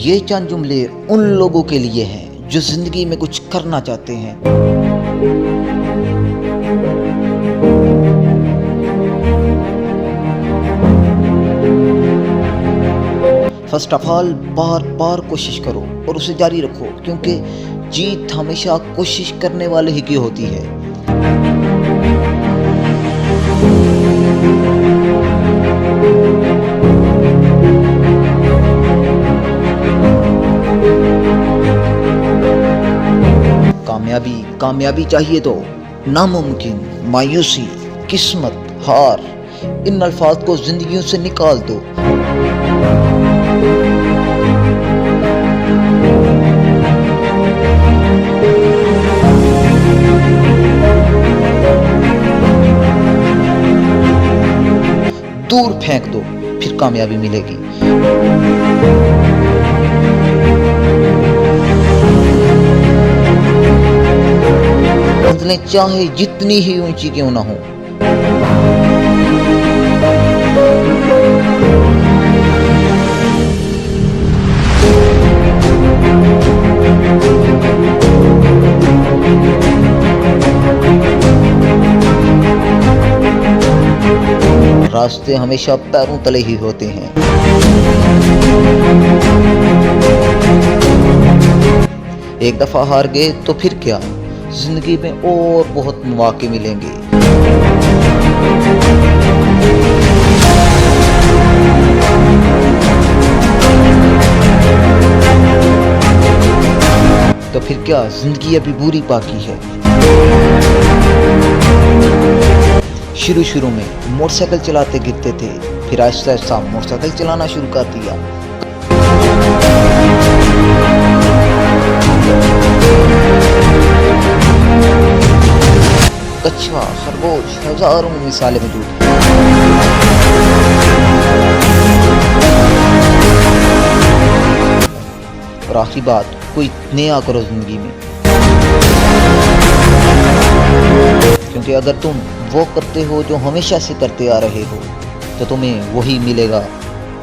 ये चंद जुमले उन लोगों के लिए हैं जो जिंदगी में कुछ करना चाहते हैं। फर्स्ट ऑफ ऑल, बार बार कोशिश करो और उसे जारी रखो, क्योंकि जीत हमेशा कोशिश करने वाले ही की होती है। कामयाबी चाहिए तो नामुमकिन, मायूसी, किस्मत, हार, इन अल्फाज को जिंदगियों से निकाल दो। दूर फेंक दो, फिर कामयाबी मिलेगी। मंजिलें चाहे जितनी ही ऊंची क्यों ना हो, रास्ते हमेशा पैरों तले ही होते हैं। एक दफा हार गए तो फिर क्या, जिंदगी में और बहुत मौके मिलेंगे। तो फिर क्या, जिंदगी अभी बुरी बाकी है। शुरू में मोटरसाइकिल चलाते गिरते थे, फिर आहिस्ता आहिस्ता मोटरसाइकिल चलाना शुरू कर दिया। कछुआ, खरगोश, हजारों मिसालें मौजूद हैं। और आखिरी बात, कोई नया करो जिंदगी में, क्योंकि अगर तुम वो करते हो जो हमेशा से करते आ रहे हो, तो तुम्हें वही मिलेगा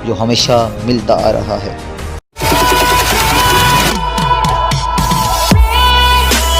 जो हमेशा मिलता आ रहा है।